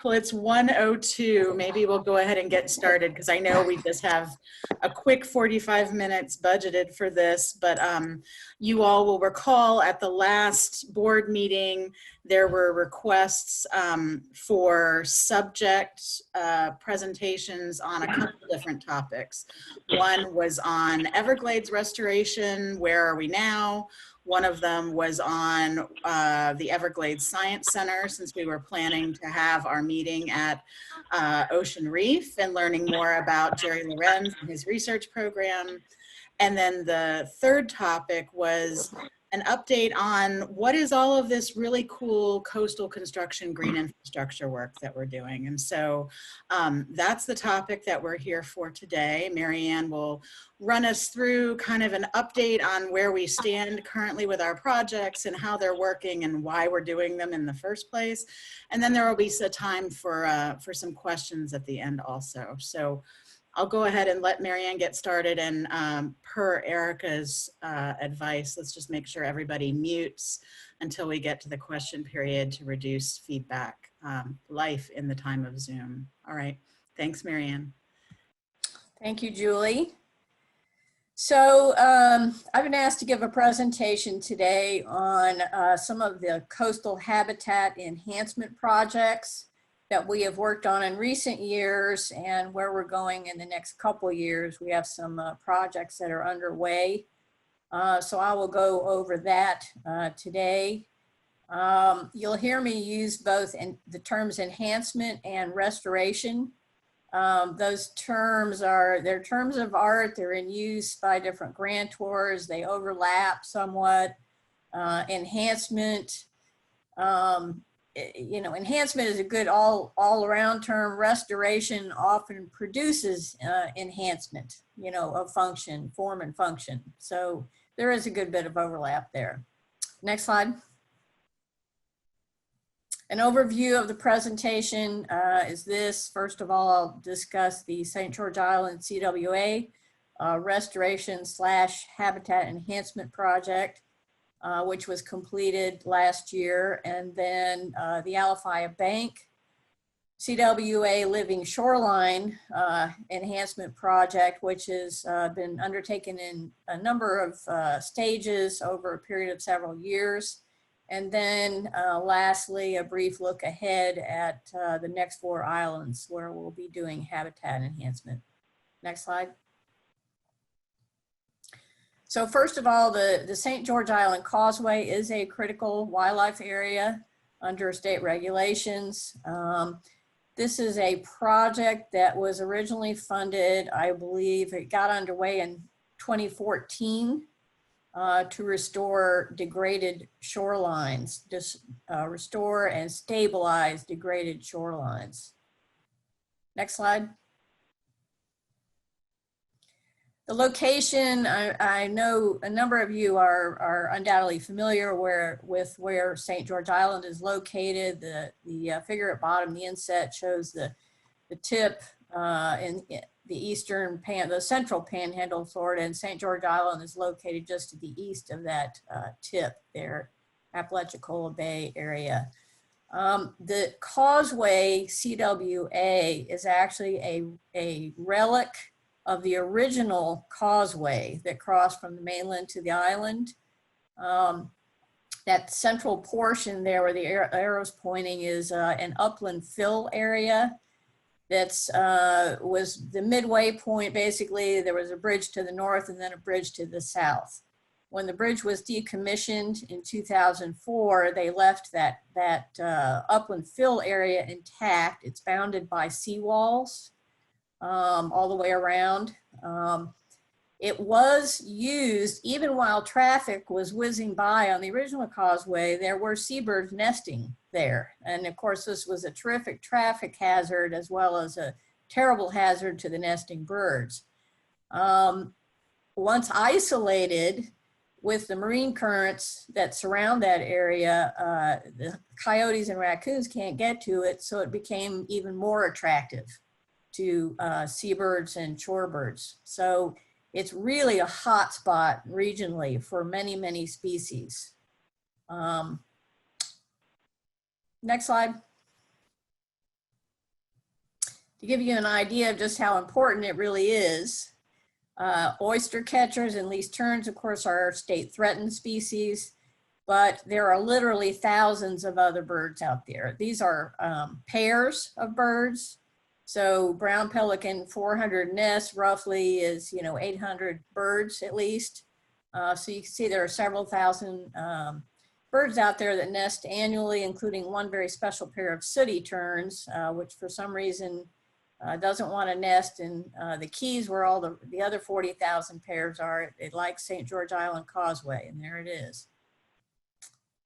Well, it's 1:02. Maybe we'll go ahead and get started because I know we just have a quick 45 minutes budgeted for this, but you all will recall at the last board meeting, there were requests for subject presentations on a couple different topics. One was on Everglades restoration, where are we now? One of them was on the Everglades Science Center, since we were planning to have our meeting at Ocean Reef and learning more about Jerry Lorenz and his research program. And then the third topic was an update on what is all of this really cool coastal construction green infrastructure work that we're doing. And so that's the topic that we're here for today. Marianne will run us through kind of an update on where we stand currently with our projects and how they're working and why we're doing them in the first place. And then there will be some time for some questions at the end also. So I'll go ahead and let Marianne get started, and per Erica's advice, let's just make sure everybody mutes until we get to the question period to reduce feedback life in the time of Zoom. All right, thanks, Marianne. Thank you, Julie. So I've been asked to give a presentation today on some of the coastal habitat enhancement projects that we have worked on in recent years and where we're going in the next couple years. We have some projects that are underway. So I will go over that today. You'll hear me use both the terms enhancement and restoration. Those terms they're terms of art. They're in use by different grantors. They overlap somewhat. Enhancement, enhancement is a good all-around term. Restoration often produces enhancement, of function, form and function. So there is a good bit of overlap there. Next slide. An overview of the presentation is this. First of all, I'll discuss the St. George Island CWA restoration/habitat enhancement project, which was completed last year, and then the Alafia Bank CWA Living Shoreline Enhancement Project, which has been undertaken in a number of stages over a period of several years. And then lastly, a brief look ahead at the next 4 islands where we'll be doing habitat enhancement. Next slide. So first of all, the St. George Island Causeway is a critical wildlife area under state regulations. This is a project that was originally funded, I believe it got underway in 2014 to restore degraded shorelines, restore and stabilize degraded shorelines. Next slide. The location, I know a number of you are undoubtedly familiar with where St. George Island is located. The figure at bottom, the inset, shows the tip in the central panhandle of Florida, and St. George Island is located just to the east of that tip there, Apalachicola Bay area. The Causeway CWA is actually a relic of the original causeway that crossed from the mainland to the island. That central portion there where the arrow's pointing is an upland fill area. That's was the midway point. Basically, there was a bridge to the north and then a bridge to the south. When the bridge was decommissioned in 2004, they left that upland fill area intact. It's bounded by seawalls all the way around. It was used even while traffic was whizzing by on the original causeway. There were seabirds nesting there. And of course, this was a terrific traffic hazard as well as a terrible hazard to the nesting birds. Once isolated with the marine currents that surround that area, the coyotes and raccoons can't get to it, so it became even more attractive to seabirds and shorebirds. So it's really a hot spot regionally for many, many species. Next slide. To give you an idea of just how important it really is, oyster catchers and least terns, of course, are state threatened species, but there are literally thousands of other birds out there. These are pairs of birds. So brown pelican, 400 nests roughly is, 800 birds at least. So you can see there are several thousand birds out there that nest annually, including one very special pair of sooty terns, which for some reason doesn't want to nest in the Keys where all the other 40,000 pairs are. It likes St. George Island Causeway, and there it is.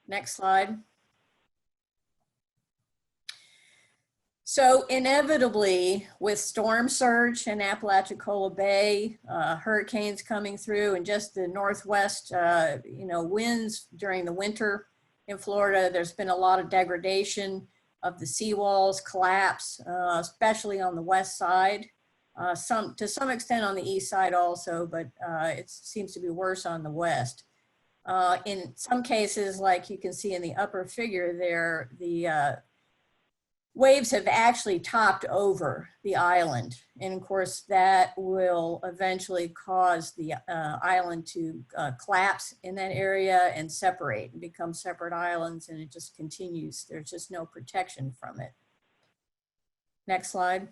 Next slide. So inevitably, with storm surge in Apalachicola Bay, hurricanes coming through, and just the northwest, winds during the winter in Florida, there's been a lot of degradation of the seawalls, collapse, especially on the west side. To some extent on the east side also, but it seems to be worse on the west. In some cases, like you can see in the upper figure there, the waves have actually topped over the island. And of course, that will eventually cause the island to collapse in that area and separate and become separate islands, and it just continues. There's just no protection from it. Next slide.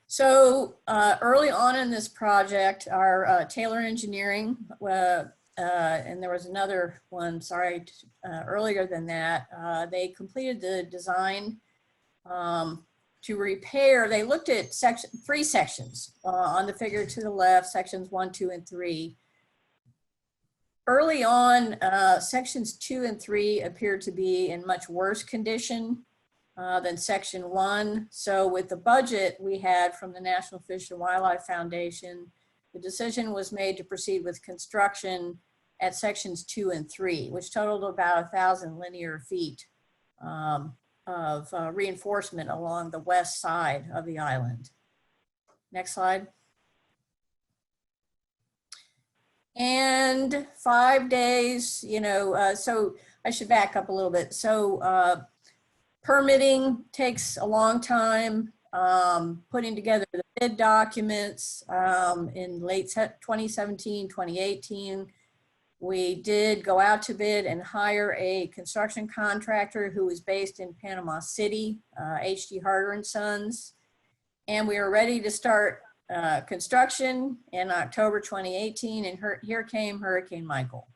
So early on in this project, our Taylor Engineering, and there was another one, sorry, earlier than that, they completed the design to repair. They looked at three sections on the figure to the left, sections 1, 2, and 3. Early on, sections 2 and 3 appeared to be in much worse condition than section 1. So with the budget we had from the National Fish and Wildlife Foundation, the decision was made to proceed with construction at sections 2 and 3, which totaled about 1,000 linear feet of reinforcement along the west side of the island. Next slide. And 5 days, so I should back up a little bit. So permitting takes a long time. Putting together the bid documents in late 2017, 2018. We did go out to bid and hire a construction contractor who was based in Panama City, H.D. Harder and Sons. And we were ready to start construction in October 2018, and here came Hurricane Michael.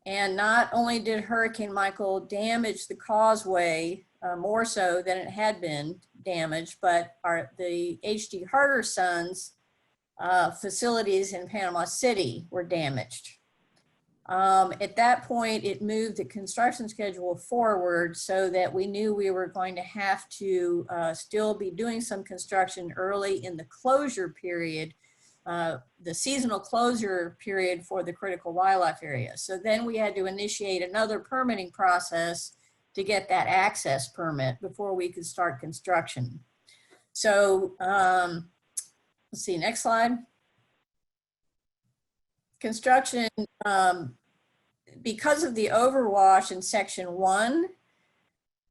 And not only did Hurricane Michael damage the causeway more so than it had been damaged, but the H.D. Harder Sons facilities in Panama City were damaged. At that point, it moved the construction schedule forward so that we knew we were going to have to still be doing some construction early in the closure period, the seasonal closure period for the critical wildlife area. So then we had to initiate another permitting process to get that access permit before we could start construction. So let's see, next slide. Construction, because of the overwash in section 1,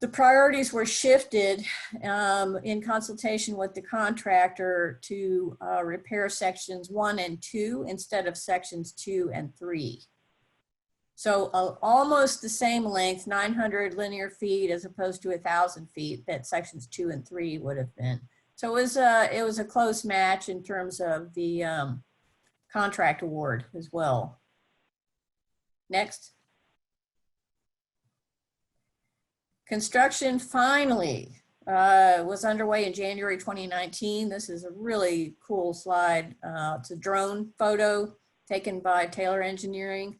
the priorities were shifted in consultation with the contractor to repair sections 1 and 2 instead of sections 2 and 3. So almost the same length, 900 linear feet as opposed to 1,000 feet that sections 2 and 3 would have been. So it was a close match in terms of the contract award as well. Next. Construction finally was underway in January 2019. This is a really cool slide. It's a drone photo taken by Taylor Engineering.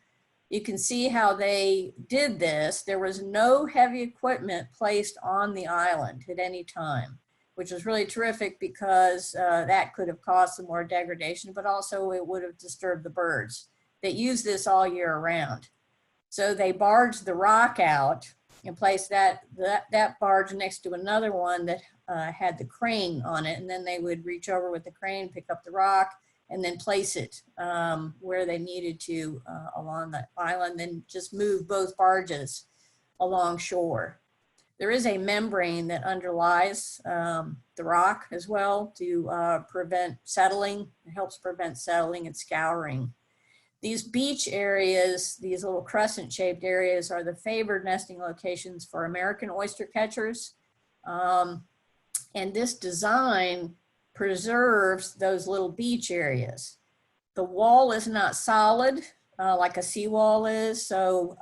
You can see how they did this. There was no heavy equipment placed on the island at any time, which was really terrific because that could have caused some more degradation, but also it would have disturbed the birds that use this all year round. So they barged the rock out and placed that barge next to another one that had the crane on it. And then they would reach over with the crane, pick up the rock, and then place it where they needed to along the island, then just move both barges along shore. There is a membrane that underlies the rock as well to prevent settling. It helps prevent settling and scouring. These beach areas, these little crescent-shaped areas, are the favored nesting locations for American oyster catchers. And this design preserves those little beach areas. The wall is not solid like a seawall is, so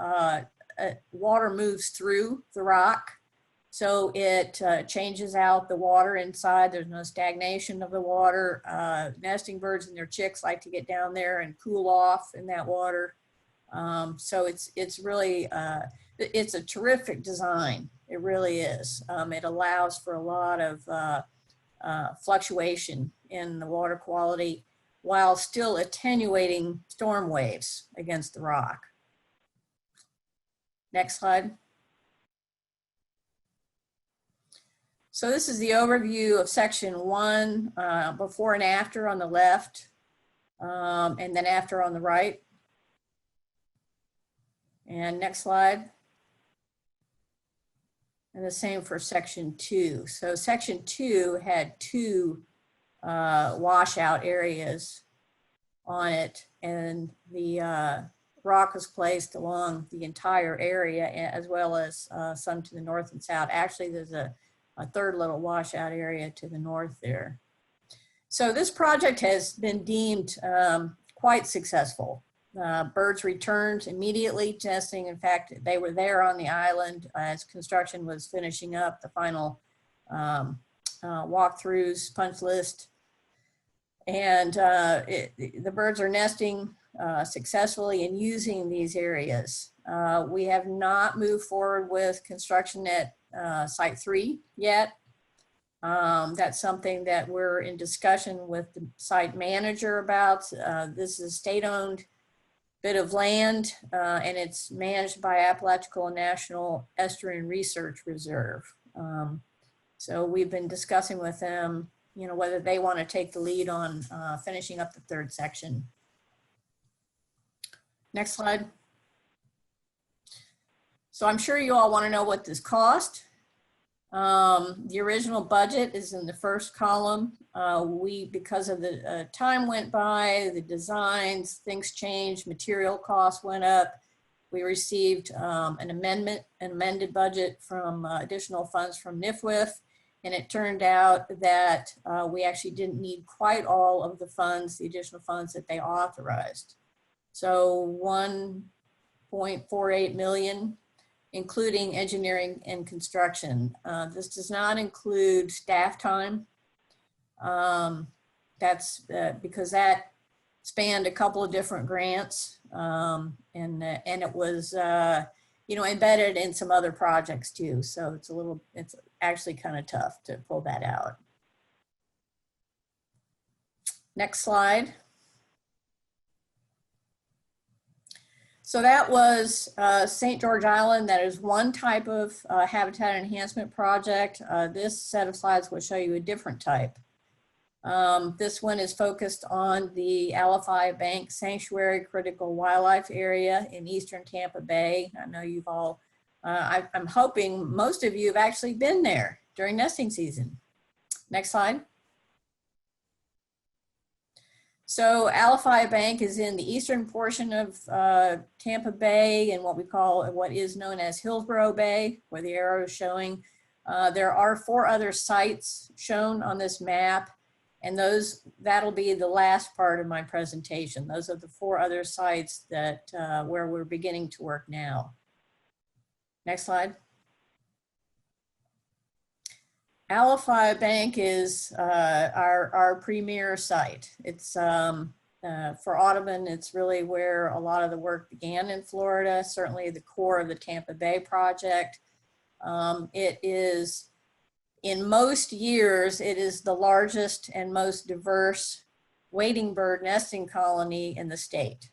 water moves through the rock. So it changes out the water inside. There's no stagnation of the water. Nesting birds and their chicks like to get down there and cool off in that water. So it's really, it's a terrific design. It really is. It allows for a lot of fluctuation in the water quality while still attenuating storm waves against the rock. Next slide. So this is the overview of section 1, before and after on the left, and then after on the right. And next slide. And the same for section 2. So section 2 had 2 washout areas on it, and the rock was placed along the entire area, as well as some to the north and south. Actually, there's a third little washout area to the north there. So this project has been deemed quite successful. Birds returned immediately to nesting. In fact, they were there on the island as construction was finishing up the final walkthroughs, punch list. And the birds are nesting successfully and using these areas. We have not moved forward with construction at Site 3 yet. That's something that we're in discussion with the site manager about. This is a state-owned bit of land, and it's managed by Apalachicola National Estuarine Research Reserve. So we've been discussing with them, whether they want to take the lead on finishing up the 3rd section. Next slide. So I'm sure you all want to know what this cost. The original budget is in the first column. Because of the time went by, the designs, things changed, material costs went up. We received an amended budget from additional funds from NIFWIF, and it turned out that we actually didn't need quite all of the funds, the additional funds that they authorized. So 1.48 million, including engineering and construction. This does not include staff time. That's because that spanned a couple of different grants, and it was embedded in some other projects too. So it's actually kind of tough to pull that out. Next slide. So that was St. George Island. That is one type of habitat enhancement project. This set of slides will show you a different type. This one is focused on the Alafia Bank Sanctuary Critical Wildlife Area in eastern Tampa Bay. I know you've all, I'm hoping most of you have actually been there during nesting season. Next slide. So Alafia Bank is in the eastern portion of Tampa Bay and what is known as Hillsborough Bay, where the arrow is showing. There are 4 other sites shown on this map, and that'll be the last part of my presentation. Those are the 4 other sites that where we're beginning to work now. Next slide. Alafia Bank is our premier site. It's for Audubon, it's really where a lot of the work began in Florida, certainly the core of the Tampa Bay project. It is, in most years, it is the largest and most diverse wading bird nesting colony in the state.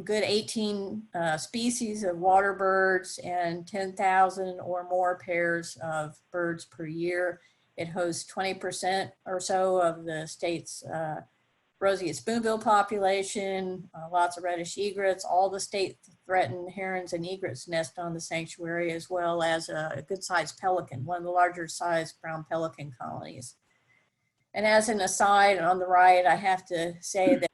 Good 18 species of water birds and 10,000 or more pairs of birds per year. It hosts 20% or so of the state's roseate spoonbill population, lots of reddish egrets. All the state threatened herons and egrets nest on the sanctuary, as well as a good-sized pelican, one of the larger sized brown pelican colonies. And as an aside, on the right, I have to say that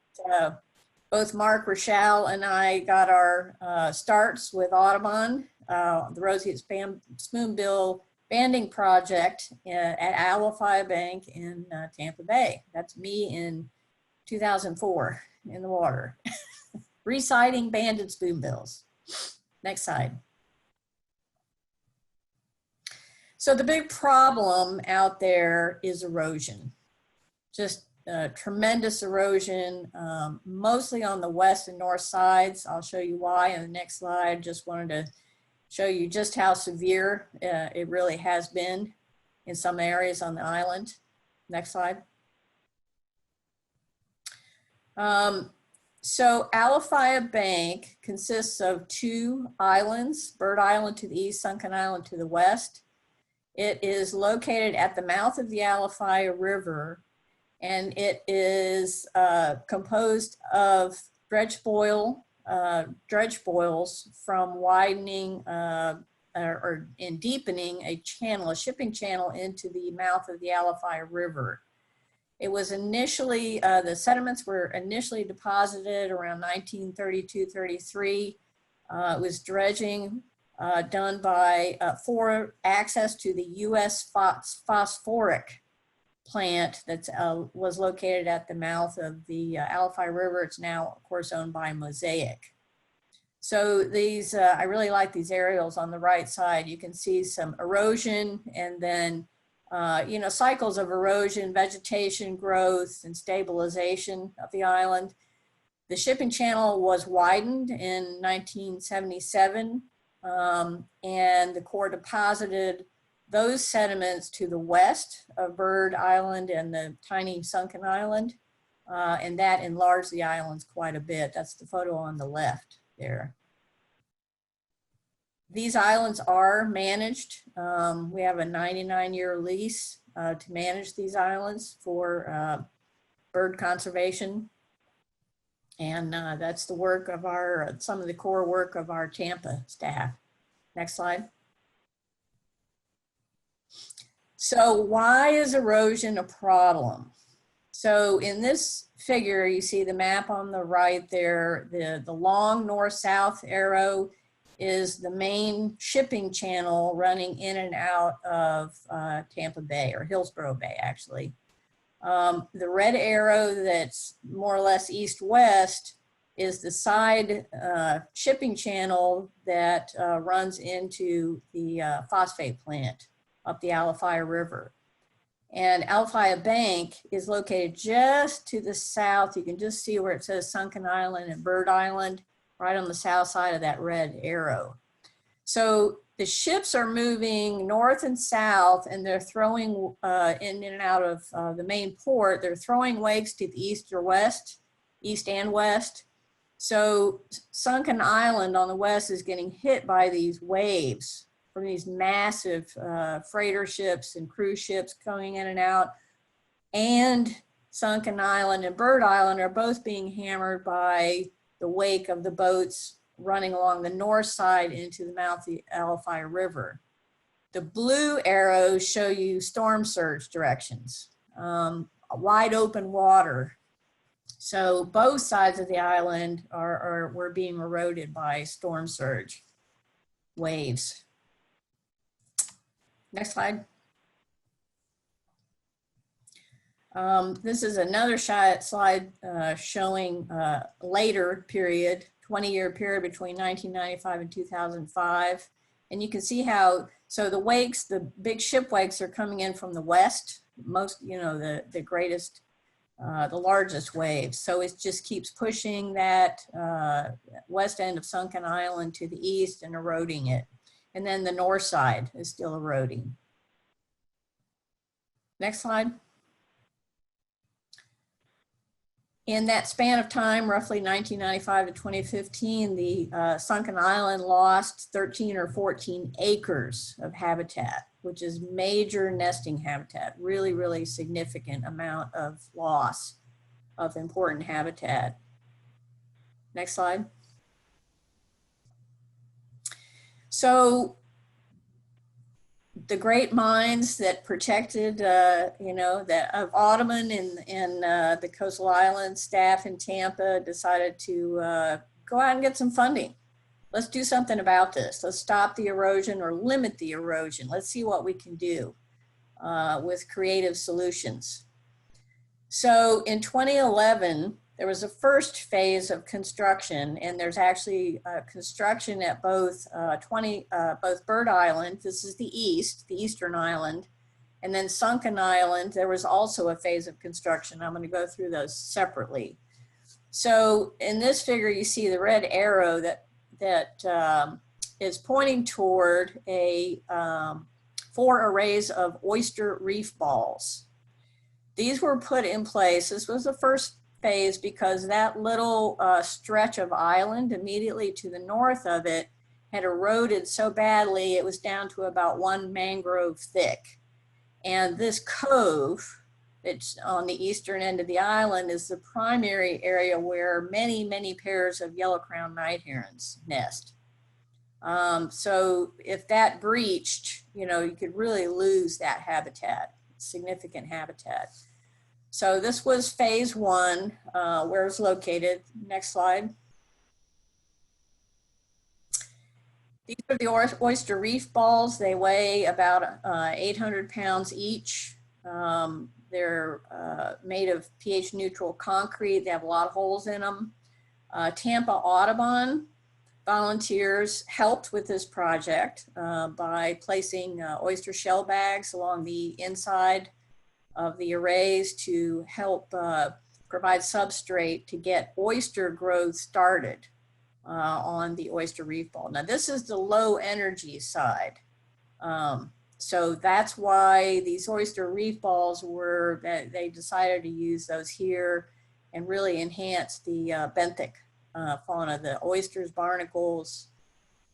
both Mark Rochelle and I got our starts with Audubon, the roseate spoonbill banding project at Alafia Bank in Tampa Bay. That's me in 2004 in the water. Reciting banded spoonbills. Next slide. So the big problem out there is erosion. Just tremendous erosion, mostly on the west and north sides. I'll show you why in the next slide. Just wanted to show you just how severe it really has been in some areas on the island. Next slide. So Alafia Bank consists of two islands, Bird Island to the east, Sunken Island to the west. It is located at the mouth of the Alafia River, and it is composed of dredge boils from widening or in deepening a channel, a shipping channel into the mouth of the Alafia River. It was initially, the sediments were initially deposited around 1932-33. It was dredging done by for access to the U.S. phosphoric plant that was located at the mouth of the Alafia River. It's now, of course, owned by Mosaic. So these, I really like these aerials on the right side. You can see some erosion and then you know, cycles of erosion, vegetation growth, and stabilization of the island. The shipping channel was widened in 1977, and the Corps deposited those sediments to the west of Bird Island and the tiny Sunken Island, and that enlarged the islands quite a bit. That's the photo on the left there. These islands are managed. We have a 99-year lease to manage these islands for bird conservation. And that's the work of our, some of the core work of our Tampa staff. Next slide. So why is erosion a problem? So in this figure, you see the map on the right there, the long north-south arrow is the main shipping channel running in and out of Tampa Bay, or Hillsborough Bay, actually. The red arrow that's more or less east-west is the side shipping channel that runs into the phosphate plant up the Alafia River. And Alafia Bank is located just to the south. You can just see where it says Sunken Island and Bird Island, right on the south side of that red arrow. So the ships are moving north and south, and they're throwing in and out of the main port. They're throwing wakes to the east or west, east and west. So Sunken Island on the west is getting hit by these waves from these massive freighter ships and cruise ships coming in and out. And Sunken Island and Bird Island are both being hammered by the wake of the boats running along the north side into the mouth of the Alafia River. The blue arrows show you storm surge directions, wide open water. So both sides of the island were being eroded by storm surge waves. Next slide. This is another slide showing later period, 20-year period between 1995 and 2005. And you can see how, so the wakes, the big ship wakes are coming in from the west, most, you know, the greatest, the largest waves. So it just keeps pushing that west end of Sunken Island to the east and eroding it. And then the north side is still eroding. Next slide. In that span of time, roughly 1995 to 2015, the Sunken Island lost 13 or 14 acres of habitat, which is major nesting habitat, really, really significant amount of loss of important habitat. Next slide. So the great minds that protected, that of Audubon and the coastal island staff in Tampa decided to go out and get some funding. Let's do something about this. Let's stop the erosion or limit the erosion. Let's see what we can do with creative solutions. So in 2011, there was a first phase of construction, and there's actually construction at both Bird Island, this is the eastern island, and then Sunken Island, there was also a phase of construction. I'm going to go through those separately. So in this figure, you see the red arrow that is pointing toward 4 arrays of oyster reef balls. These were put in place. This was the first phase because that little stretch of island immediately to the north of it had eroded so badly it was down to about 1 mangrove thick. And this cove that's on the eastern end of the island is the primary area where many, many pairs of yellow-crowned night herons nest. So if that breached, you could really lose that habitat, significant habitat. So this was phase 1, where it's located. Next slide. These are the oyster reef balls. They weigh about 800 pounds each. They're made of pH neutral concrete. They have a lot of holes in them. Tampa Audubon volunteers helped with this project by placing oyster shell bags along the inside of the arrays to help provide substrate to get oyster growth started on the oyster reef ball. Now this is the low energy side. So that's why these oyster reef balls they decided to use those here and really enhance the benthic fauna, the oysters, barnacles,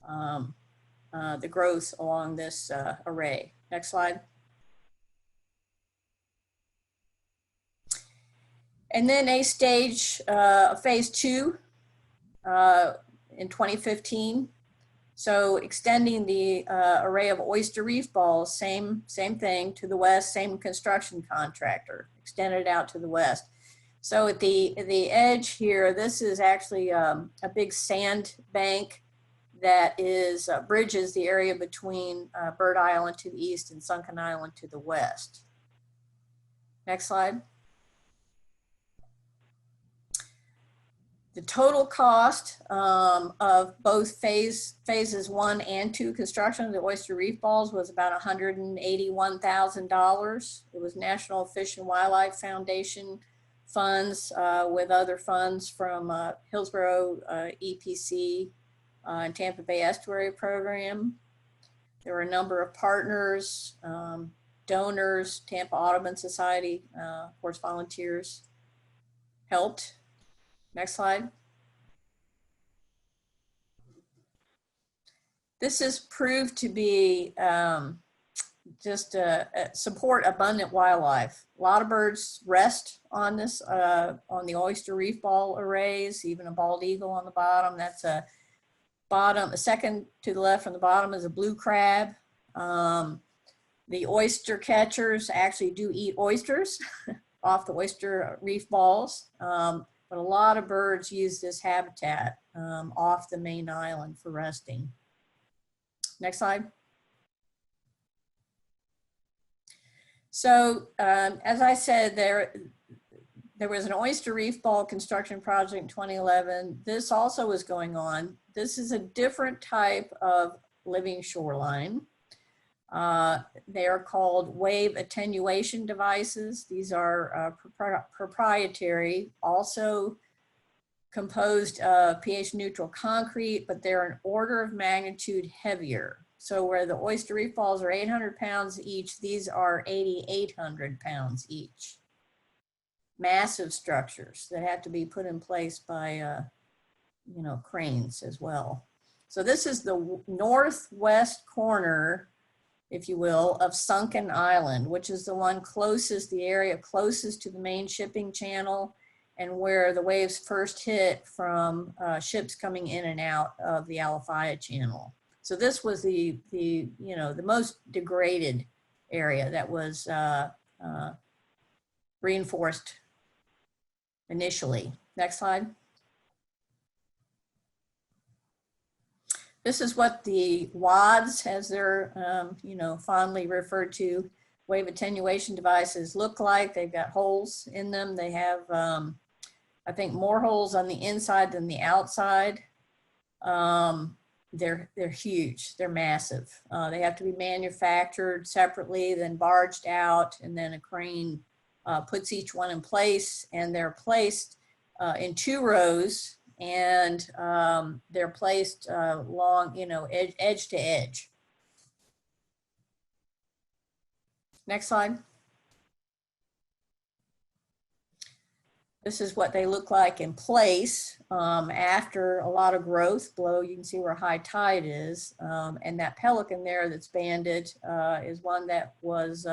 the growth along this array. Next slide. And then a stage, phase 2 in 2015. So extending the array of oyster reef balls, same thing to the west, same construction contractor, extended out to the west. So at the edge here, this is actually a big sand bank that bridges the area between Bird Island to the east and Sunken Island to the west. Next slide. The total cost of both phases 1 and 2 construction of the oyster reef balls was about $181,000. It was National Fish and Wildlife Foundation funds with other funds from Hillsborough EPC and Tampa Bay Estuary Program. There were a number of partners, donors, Tampa Audubon Society, of course, volunteers helped. Next slide. This is proved to be support abundant wildlife. A lot of birds rest on this, on the oyster reef ball arrays, even a bald eagle on the bottom. That's a bottom, the second to the left from the bottom is a blue crab. The oyster catchers actually do eat oysters off the oyster reef balls. But a lot of birds use this habitat off the main island for resting. Next slide. So as I said, there was an oyster reef ball construction project in 2011. This also was going on. This is a different type of living shoreline. They are called wave attenuation devices. These are proprietary, also composed of pH neutral concrete, but they're an order of magnitude heavier. So where the oyster reef balls are 800 pounds each, these are 8,800 pounds each. Massive structures that have to be put in place by cranes as well. So this is the northwest corner, if you will, of Sunken Island, which is the one closest, the area closest to the main shipping channel and where the waves first hit from ships coming in and out of the Alafia Channel. So this was the you know, the most degraded area that was reinforced initially. Next slide. This is what the WADs, as they're you know, fondly referred to, wave attenuation devices, look like. They've got holes in them. They have, I think, more holes on the inside than the outside. They're huge. They're massive. They have to be manufactured separately, then barged out, and then a crane puts each one in place, and they're placed in 2 rows, and they're placed along, you know, edge to edge. Next slide. This is what they look like in place after a lot of growth below. You can see where high tide is. And that Pelican there that's banded is one that was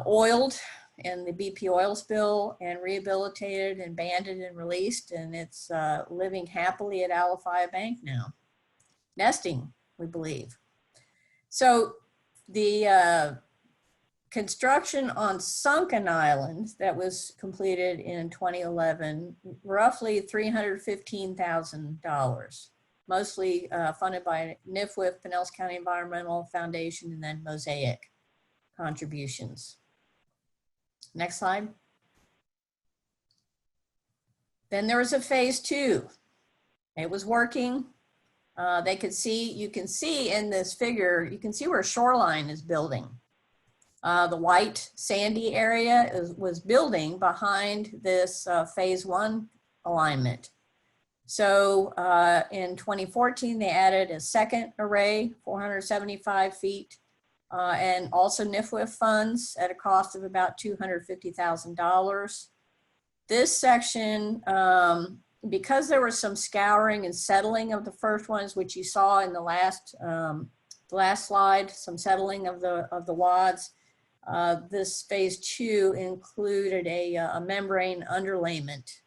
oiled in the BP oil spill and rehabilitated and banded and released. And it's living happily at Alafia Bank now, nesting, we believe. So the construction on Sunken Island that was completed in 2011, roughly $315,000, mostly funded by NIFWIF, Pinellas County Environmental Foundation, and then Mosaic contributions. Next slide. Then there was a phase 2. It was working. They could see, you can see in this figure, you can see where shoreline is building. The white sandy area was building behind this phase 1 alignment. So in 2014, they added a second array, 475 feet, and also NIFWIF funds at a cost of about $250,000. This section, because there was some scouring and settling of the first ones, which you saw in the last slide, some settling of the WADs. This phase 2 included a membrane underlayment,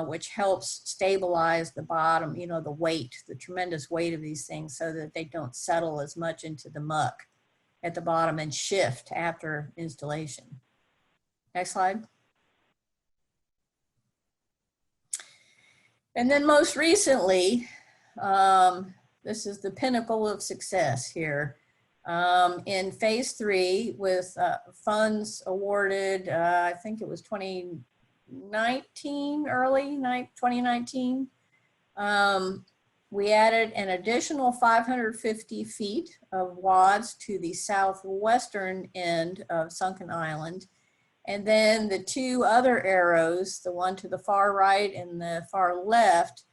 which helps stabilize the bottom, you know, the weight, the tremendous weight of these things, so that they don't settle as much into the muck at the bottom and shift after installation. Next slide. And then most recently, this is the pinnacle of success here. In phase 3 with funds awarded, I think it was 2019, early 2019, we added an additional 550 feet of WADs to the southwestern end of Sunken Island. And then the 2 other arrows, the one to the far right and the far left,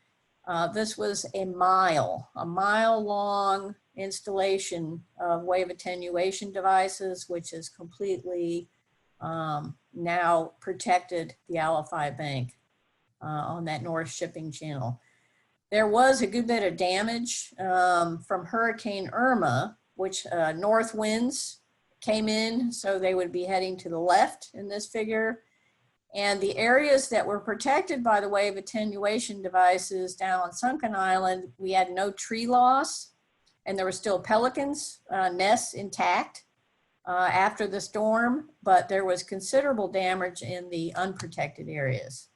this was a mile long installation of wave attenuation devices, which has completely now protected the Alafia Bank on that north shipping channel. There was a good bit of damage from Hurricane Irma, which north winds came in, so they would be heading to the left in this figure. And the areas that were protected by the wave attenuation devices down on Sunken Island, we had no tree loss, and there were still pelicans, nests intact after the storm, but there was considerable damage in the unprotected areas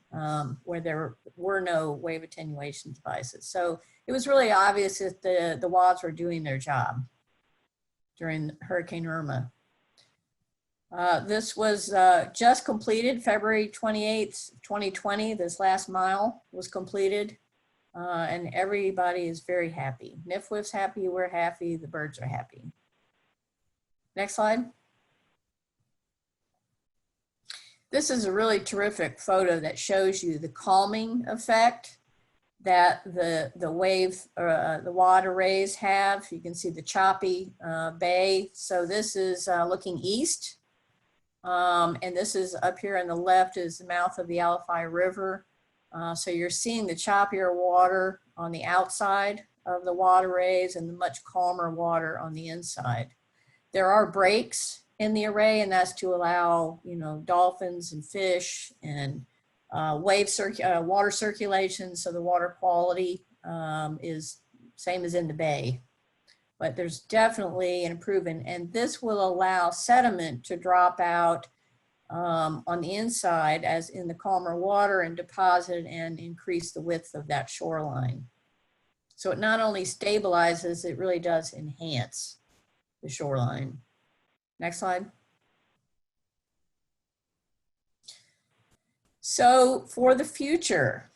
where there were no wave attenuation devices. So it was really obvious that the WADs were doing their job during Hurricane Irma. This was just completed February 28th, 2020. This last mile was completed, and everybody is very happy. NIFWIF's happy, we're happy, the birds are happy. Next slide. This is a really terrific photo that shows you the calming effect that the WAD arrays have. You can see the choppy bay. So this is looking east. And this is up here on the left is the mouth of the Alafia River. So you're seeing the choppier water on the outside of the WAD arrays and the much calmer water on the inside. There are breaks in the array, and that's to allow, you know, dolphins and fish and water circulation, so the water quality is same as in the bay but there's definitely an improvement, and this will allow sediment to drop out on the inside as in the calmer water and deposit and increase the width of that shoreline. So it not only stabilizes, it really does enhance the shoreline. Next slide. So for the future,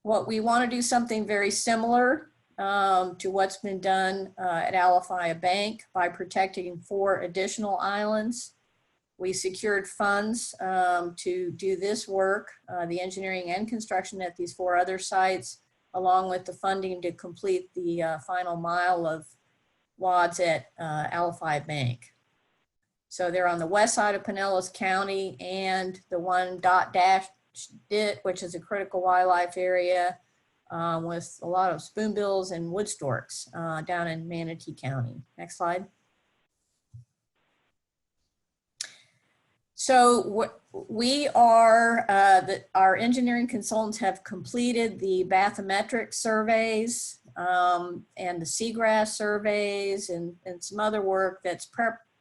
what we want to do something very similar to what's been done at Alafia Bank by protecting 4 additional islands. We secured funds to do this work, the engineering and construction at these 4 other sites, along with the funding to complete the final mile of WADs at Alafia Bank. So they're on the west side of Pinellas County, and the one dash dit, which is a critical wildlife area with a lot of spoonbills and wood storks down in Manatee County. Next slide. So we are, our engineering consultants have completed the bathymetric surveys and the seagrass surveys and some other work that's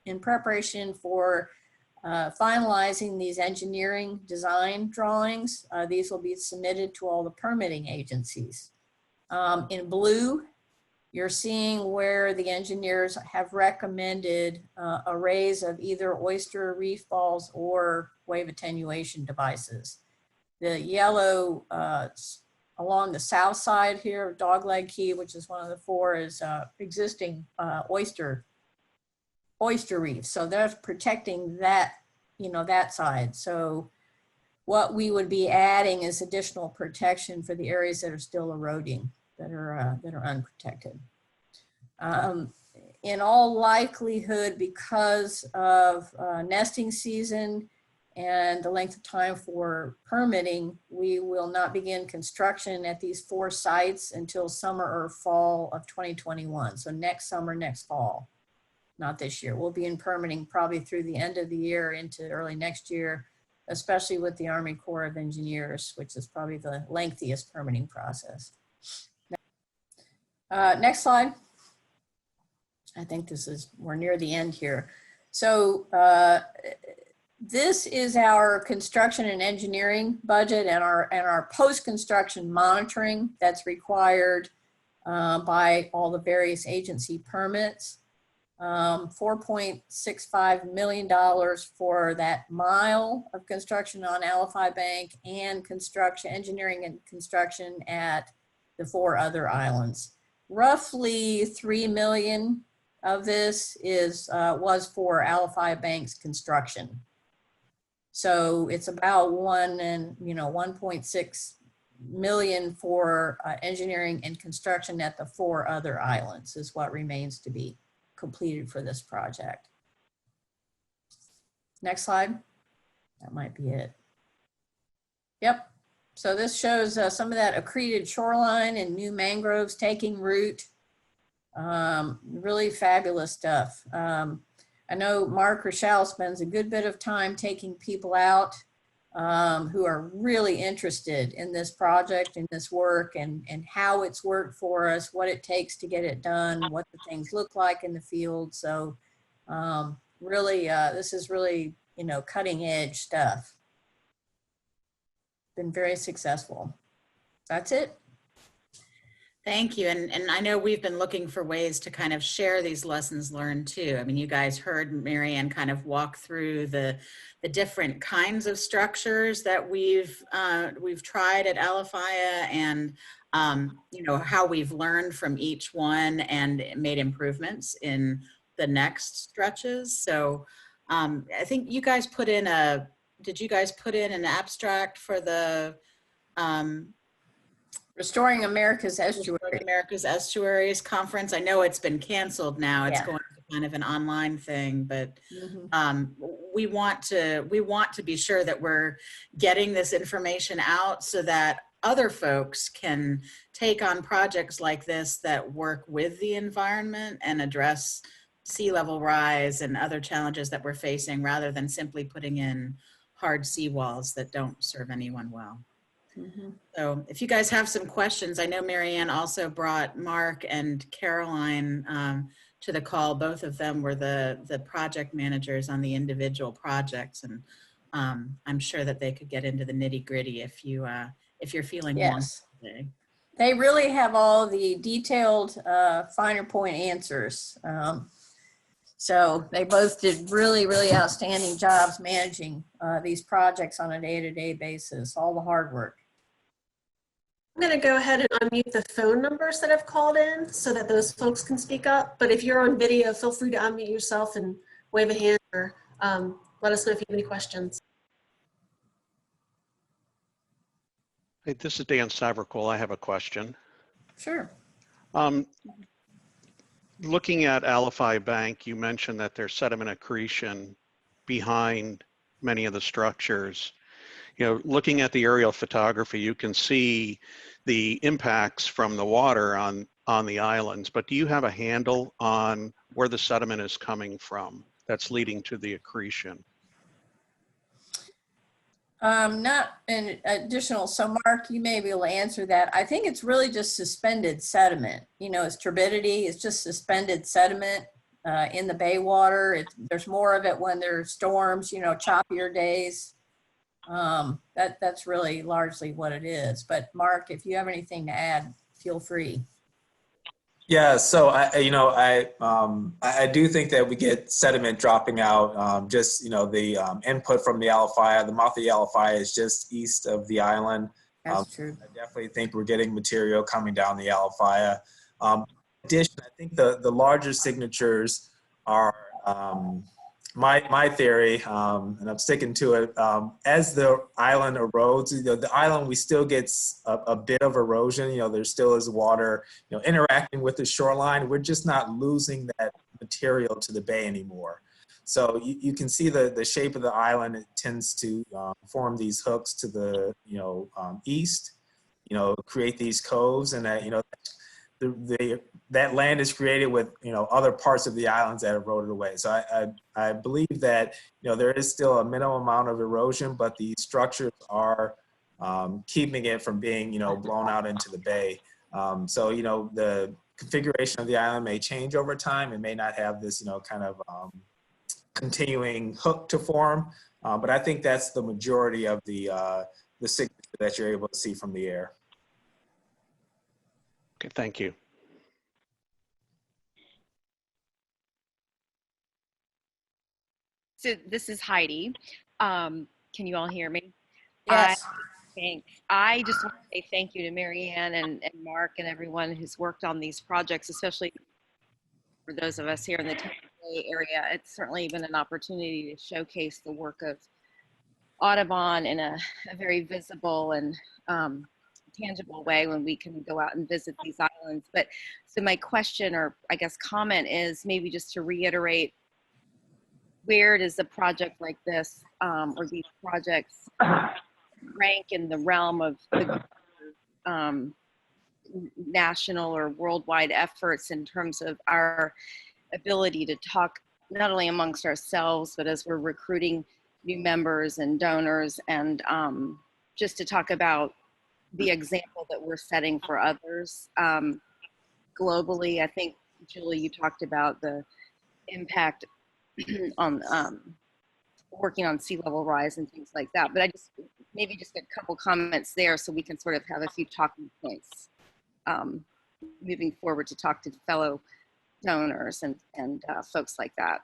in preparation for finalizing these engineering design drawings. These will be submitted to all the permitting agencies. In blue, you're seeing where the engineers have recommended arrays of either oyster reef balls or wave attenuation devices. The yellow along the south side here of Dogleg Key, which is one of the 4, is existing oyster reef. So they're protecting that, that side. So what we would be adding is additional protection for the areas that are still eroding, that are unprotected. In all likelihood, because of nesting season and the length of time for permitting, we will not begin construction at these 4 sites until summer or fall of 2021. So next summer, next fall, not this year. We'll be in permitting probably through the end of the year into early next year, especially with the Army Corps of Engineers, which is probably the lengthiest permitting process. Next slide. I think we're near the end here. So this is our construction and engineering budget and our post-construction monitoring that's required by all the various agency permits. $4.65 million for that mile of construction on Alafia Bank and engineering and construction at the 4 other islands. Roughly $3 million of this was for Alafia Bank's construction. So it's about 1.6 million for engineering and construction at the 4 other islands is what remains to be completed for this project. Next slide. That might be it. Yep. So this shows some of that accreted shoreline and new mangroves taking root. Really fabulous stuff. I know Mark Rochelle spends a good bit of time taking people out who are really interested in this project, in this work, and how it's worked for us, what it takes to get it done, what the things look like in the field. So really, this is really, cutting edge stuff. Been very successful. That's it. Thank you. And I know we've been looking for ways to kind of share these lessons learned too. I mean, you guys heard Mary Ann kind of walk through the different kinds of structures that we've tried at Alafia, and how we've learned from each one and made improvements in the next stretches. So I think you guys put in did you guys put in an abstract for the Restoring America's Estuaries conference? I know it's been canceled now. It's going to kind of an online thing, but we want to be sure that we're getting this information out so that other folks can take on projects like this that work with the environment and address sea level rise and other challenges that we're facing, rather than simply putting in hard seawalls that don't serve anyone well. So if you guys have some questions, I know Mary Ann also brought Mark and Caroline to the call. Both of them were the project managers on the individual projects, and I'm sure that they could get into the nitty gritty if you're feeling wonky Yes. today. They really have all the detailed finer point answers. So they both did really, really outstanding jobs managing these projects on a day-to-day basis, all the hard work. I'm going to go ahead and unmute the phone numbers that have called in so that those folks can speak up. But if you're on video, feel free to unmute yourself and wave a hand or let us know if you have any questions. Hey, this is Dan Savercool. I have a question. Sure. Looking at Alafia Bank, you mentioned that there's sediment accretion behind many of the structures. You know, looking at the aerial photography, you can see the impacts from the water on the islands, but do you have a handle on where the sediment is coming from that's leading to the accretion? Not an additional, so Mark, you may be able to answer that. I think it's really just suspended sediment. You know, it's turbidity, it's just suspended sediment in the bay water. There's more of it when there's storms, you know, choppier days. That's really largely what it is. But Mark, if you have anything to add, feel free. Yeah, so I do think that we get sediment dropping out. Just the input from the Alafia, the mouth of the Alafia is just east of the island. That's true. I definitely think we're getting material coming down the Alafia. In addition, I think the larger signatures are my theory, and I'm sticking to it. As the island erodes, the island, we still get a bit of erosion. There still is water, interacting with the shoreline. We're just not losing that material to the bay anymore. So you can see the shape of the island. It tends to form these hooks to the east. Create these coves, and that land is created with other parts of the islands that eroded away. So I believe that there is still a minimum amount of erosion, but the structures are keeping it from being blown out into the bay. So the configuration of the island may change over time. It may not have this kind of continuing hook to form, but I think that's the majority of the signature that you're able to see from the air. Okay, thank you. So this is Heidi. Can you all hear me? Yes. Thanks. I just want to say thank you to Marianne and Mark and everyone who's worked on these projects, especially for those of us here in the Tampa Bay area. It's certainly been an opportunity to showcase the work of Audubon in a very visible and tangible way when we can go out and visit these islands. But so my question, or I guess comment, is maybe just to reiterate, where does a project like this or these projects rank in the realm of the national or worldwide efforts in terms of our ability to talk not only amongst ourselves, but as we're recruiting new members and donors, and just to talk about the example that we're setting for others globally. I think, Julie, you talked about the impact on working on sea level rise and things like that. But I just maybe just a couple comments there so we can sort of have a few talking points moving forward to talk to fellow donors and folks like that.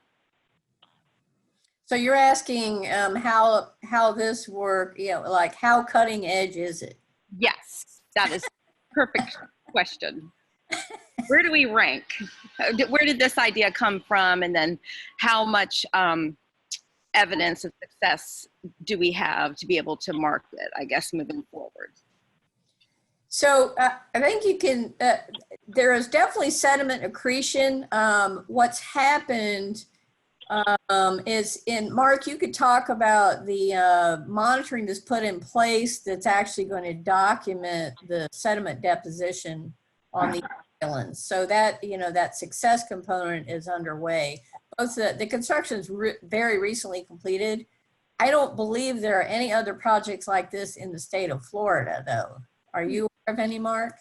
So you're asking how this work, like how cutting edge is it? Yes, that is a perfect question. Where do we rank? Where did this idea come from? And then how much evidence of success do we have to be able to mark it, I guess, moving forward? So I think you can, there is definitely sediment accretion. What's happened is, Mark, you could talk about the monitoring that's put in place that's actually going to document the sediment deposition on the islands. So that, that success component is underway. Both the construction is very recently completed. I don't believe there are any other projects like this in the state of Florida, though. Are you aware of any, Mark?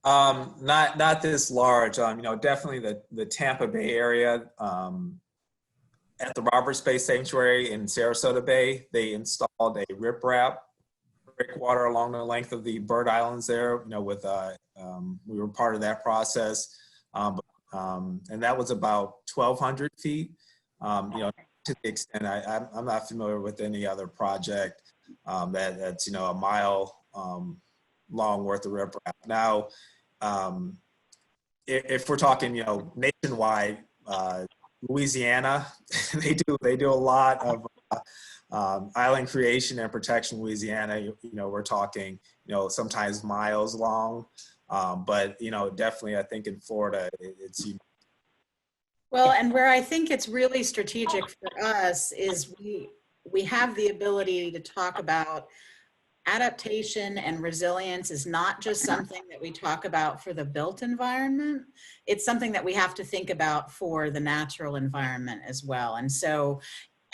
Not this large. Definitely the Tampa Bay area. At the Roberts Bay Sanctuary in Sarasota Bay, they installed a riprap breakwater along the length of the bird islands there. We were part of that process, and that was about 1,200 feet. To the extent I'm not familiar with any other project that's a mile long worth of riprap. Now, if we're talking nationwide. Louisiana, they do a lot of island creation and protection. Louisiana, we're talking, sometimes miles long, but definitely, I think in Florida, it's. Well, and where I think it's really strategic for us is we have the ability to talk about adaptation and resilience is not just something that we talk about for the built environment. It's something that we have to think about for the natural environment as well. And so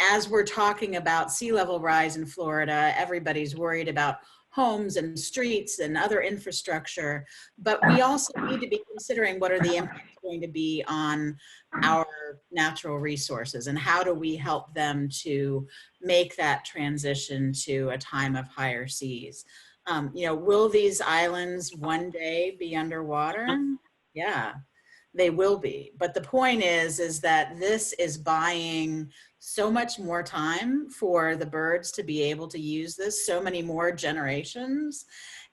as we're talking about sea level rise in Florida, everybody's worried about homes and streets and other infrastructure, but we also need to be considering what are the impacts going to be on our natural resources and how do we help them to make that transition to a time of higher seas. Will these islands one day be underwater? Yeah, they will be. But the point is that this is buying so much more time for the birds to be able to use this, so many more generations.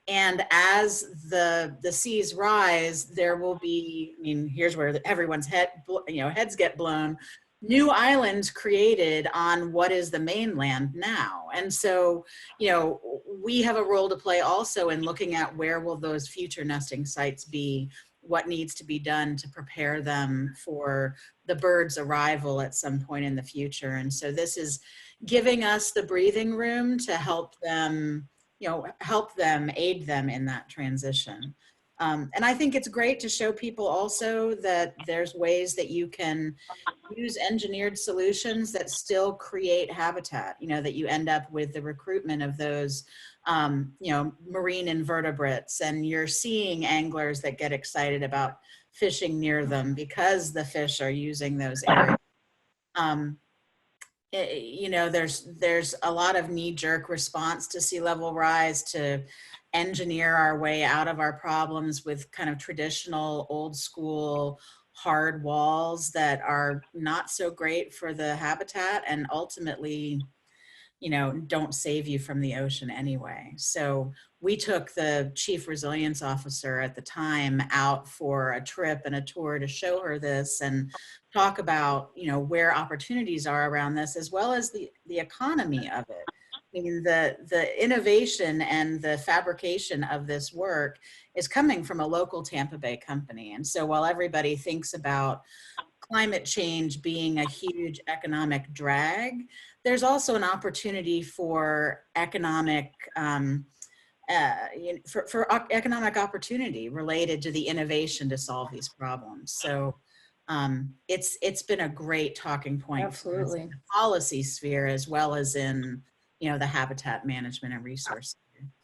And as the seas rise, there will be, here's where everyone's heads get blown, new islands created on what is the mainland now. And so, we have a role to play also in looking at where will those future nesting sites be, what needs to be done to prepare them for the birds' arrival at some point in the future. And so this is giving us the breathing room to help them, aid them in that transition. And I think it's great to show people also that there's ways that you can use engineered solutions that still create habitat, that you end up with the recruitment of those, marine invertebrates, and you're seeing anglers that get excited about fishing near them because the fish are using those areas. There's a lot of knee-jerk response to sea level rise to engineer our way out of our problems with kind of traditional old school hard walls that are not so great for the habitat and ultimately don't save you from the ocean anyway. So we took the chief resilience officer at the time out for a trip and a tour to show her this and talk about, where opportunities are around this, as well as the economy of it. The innovation and the fabrication of this work is coming from a local Tampa Bay company. And so while everybody thinks about climate change being a huge economic drag, there's also an opportunity for economic economic opportunity related to the innovation to solve these problems. So it's been a great talking point. Absolutely. In the policy sphere as well as in the habitat management and resource